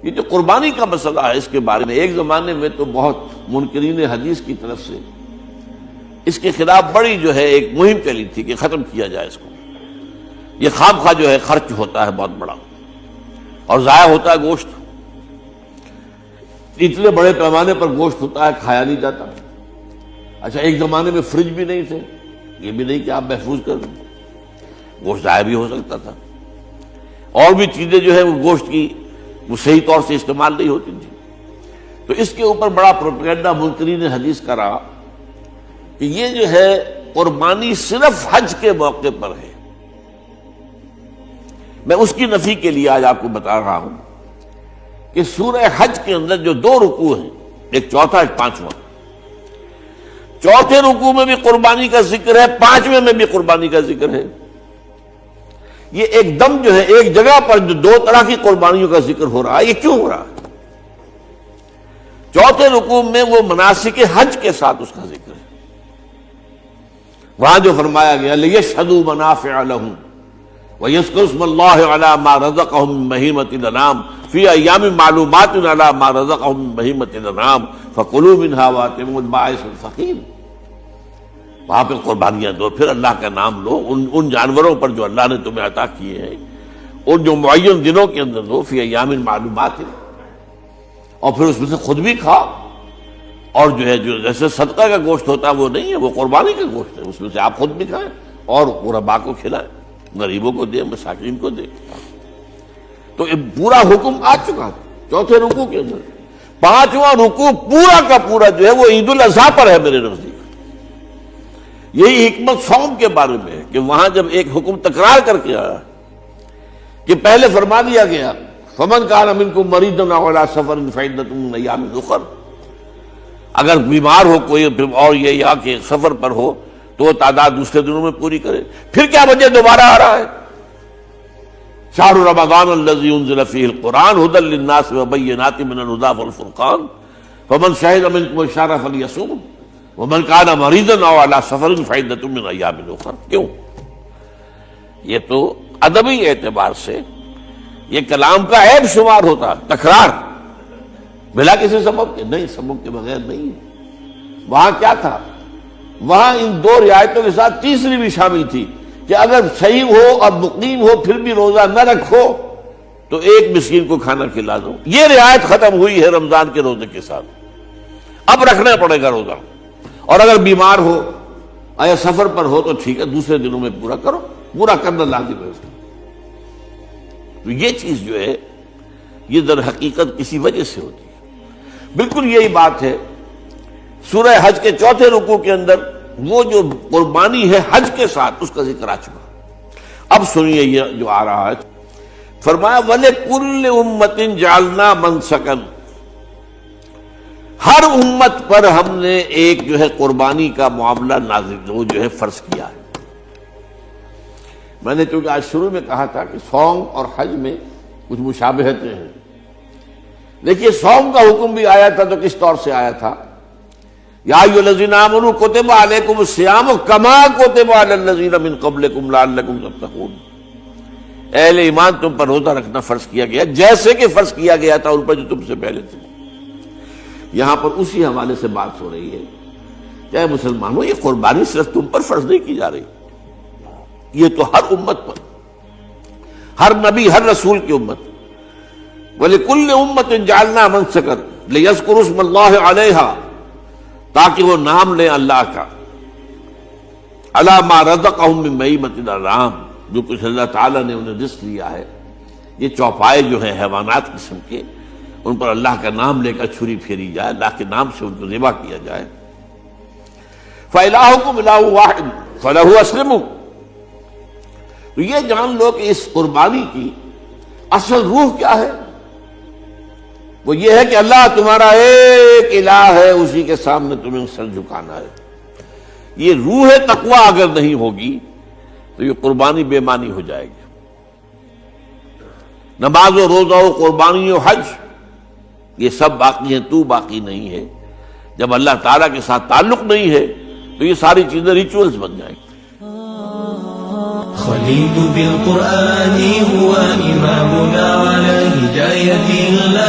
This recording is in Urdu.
یہ جو قربانی کا مسئلہ ہے، اس کے بارے میں ایک زمانے میں تو بہت منکرین حدیث کی طرف سے اس کے خلاف بڑی جو ہے ایک مہم چلی تھی کہ ختم کیا جائے اس کو، یہ خام خواہ جو ہے خرچ ہوتا ہے بہت بڑا اور ضائع ہوتا ہے گوشت، اتنے بڑے پیمانے پر گوشت ہوتا ہے کھایا نہیں جاتا۔ اچھا ایک زمانے میں فریج بھی نہیں تھے، یہ بھی نہیں کہ آپ محفوظ کر دیں، گوشت ضائع بھی ہو سکتا تھا، اور بھی چیزیں جو ہے وہ گوشت کی وہ صحیح طور سے استعمال نہیں ہوتی تھی۔ تو اس کے اوپر بڑا پروپیگنڈا منکرین حدیث کا رہا کہ یہ جو ہے قربانی صرف حج کے موقع پر ہے۔ میں اس کی نفی کے لیے آج آپ کو بتا رہا ہوں کہ سورہ حج کے اندر جو دو رکوع ہیں، ایک چوتھا ایک پانچواں، چوتھے رکوع میں بھی قربانی کا ذکر ہے، پانچویں میں بھی قربانی کا ذکر ہے۔ یہ ایک دم جو ہے ایک جگہ پر جو دو طرح کی قربانیوں کا ذکر ہو رہا ہے، یہ کیوں ہو رہا ہے؟ چوتھے رکوع میں وہ مناسک حج کے ساتھ اس کا ذکر ہے، وہاں جو فرمایا گیا لِيَشْهَدُوا مَنَافِعَ لَهُمْ وَيَذْكُرُوا اسْمَ اللَّهِ عَلَىٰ مَا رَزَقَهُم مِّن بَهِيمَةِ الْأَنْعَامِ فِي أَيَّامٍ مَّعْلُومَاتٍ عَلَىٰ مَا رَزَقَهُم مِّن بَهِيمَةِ الْأَنْعَامِ فَكُلُوا مِنْهَا وَأَطْعِمُوا الْبَائِسَ الْفَقِيرَ۔ وہاں پہ قربانیاں دو، پھر اللہ کا نام لو، ان جانوروں پر جو اللہ نے تمہیں عطا کیے ہیں ان جو معین دنوں کے اندر دو، فی ایام معلومات، اور پھر اس میں سے خود بھی کھاؤ، اور جو ہے جو جیسے صدقہ کا گوشت ہوتا ہے وہ نہیں ہے، وہ قربانی کا گوشت ہے، اس میں سے آپ خود بھی کھائیں اور غرباء کو کھلائیں، غریبوں کو دیں، مساکین کو دیں۔ تو یہ پورا حکم آ چکا ہے چوتھے رکوع کے اندر۔ پانچواں رکوع پورا کا پورا جو ہے وہ عید الاضحیٰ پر ہے میرے نزدیک۔ یہی حکمت صوم کے بارے میں ہے کہ وہاں جب ایک حکم تکرار کر کے آیا کہ پہلے فرما دیا گیا فَمَنْ كَانَ مِنْكُمْ مَرِيضًا أَوْ عَلَىٰ سَفَرٍ فَعِدَّةٌ مِّنْ أَيَّامٍ أُخَرَ، اگر بیمار ہو کوئی اور یہ یا کہ سفر پر ہو تو وہ تعداد دوسرے دنوں میں پوری کرے۔ پھر کیا وجہ دوبارہ آ رہا ہے؟ شَهْرُ رَمَضَانَ الَّذِي أُنزِلَ فِيهِ الْقُرْآنُ هُدًى لِّلنَّاسِ وَبَيِّنَاتٍ مِّنَ الْهُدَىٰ وَالْفُرْقَانِ فَمَنْ شَهِدَ مِنكُمُ الشَّهْرَ فَلْيَصُمْهُ وَمَنْ كَانَ مَرِيضًا أَوْ عَلَىٰ سَفَرٍ فَعِدَّةٌ مِّنْ أَيَّامٍ أُخَرَ۔ کیوں؟ یہ تو ادبی اعتبار سے یہ کلام کا عیب شمار ہوتا، تکرار بلا کسی سبب کے، نہیں سبب کے بغیر نہیں ہے۔ وہاں کیا تھا؟ وہاں ان دو رعایتوں کے ساتھ تیسری بھی شامل تھی کہ اگر صحیح ہو اور مقیم ہو پھر بھی روزہ نہ رکھو تو ایک مسکین کو کھانا کھلا دو۔ یہ رعایت ختم ہوئی ہے رمضان کے روزے کے ساتھ، اب رکھنا پڑے گا روزہ، اور اگر بیمار ہو یا سفر پر ہو تو ٹھیک ہے دوسرے دنوں میں پورا کرو، پورا کرنا لازم ہے اس کو۔ تو یہ چیز جو ہے یہ در حقیقت کسی وجہ سے ہوتی ہے۔ بالکل یہی بات ہے سورہ حج کے چوتھے رکوع کے اندر، وہ جو قربانی ہے حج کے ساتھ اس کا ذکر آ چکا۔ اب سنیے یہ جو آ رہا ہے، فرمایا وَلِكُلِّ أُمَّةٍ جَعَلْنَا مَنْسَكًا، ہر امت پر ہم نے ایک جو ہے قربانی کا معاملہ نازل وہ جو ہے فرض کیا ہے۔ میں نے چونکہ آج شروع میں کہا تھا کہ صوم اور حج میں کچھ مشابہتیں ہیں، دیکھیے صوم کا حکم بھی آیا تھا تو کس طور سے آیا تھا؟ یا ایھا الذین آمنوا کتب علیکم الصیام کما کتب علی الذین من قبلکم لعلکم تتقون، اہل ایمان تم پر روزہ رکھنا فرض کیا گیا جیسے کہ فرض کیا گیا تھا ان پر جو تم سے پہلے تھے۔ یہاں پر اسی حوالے سے بات ہو رہی ہے کہ اے مسلمانوں یہ قربانی صرف تم پر فرض نہیں کی جا رہی، یہ تو ہر امت پر، ہر نبی ہر رسول کی امت۔ وَلِكُلِّ أُمَّةٍ جَعَلْنَا مَنْسَكًا لِيَذْكُرُوا اسْمَ اللَّهِ عَلَيْهَا، تاکہ وہ نام لیں اللہ کا، عَلَىٰ مَا رَزَقَهُم مِّن بَهِيمَةِ الْأَنْعَامِ، جو کچھ اللہ تعالیٰ نے انہیں رزق دیا ہے، یہ چوپائے جو ہیں حیوانات قسم کے، ان پر اللہ کا نام لے کر چھری پھیری جائے، اللہ کے نام سے ان کو ذبح کیا جائے۔ فَإِلَٰهُكُمْ إِلَٰهٌ وَاحِدٌ فَلَهُ أَسْلِمُوا، تو یہ جان لو کہ اس قربانی کی اصل روح کیا ہے؟ وہ یہ ہے کہ اللہ تمہارا ایک الہ ہے، اسی کے سامنے تمہیں سر جھکانا ہے۔ یہ روح تقوی اگر نہیں ہوگی تو یہ قربانی بے معنی ہو جائے گی۔ نماز و روزہ و قربانی و حج یہ سب باقی ہیں، تو باقی نہیں ہے۔ جب اللہ تعالیٰ کے ساتھ تعلق نہیں ہے تو یہ ساری چیزیں ریچولز بن جائیں گی۔ خليل بالقرآن هو إمامنا على هداية الله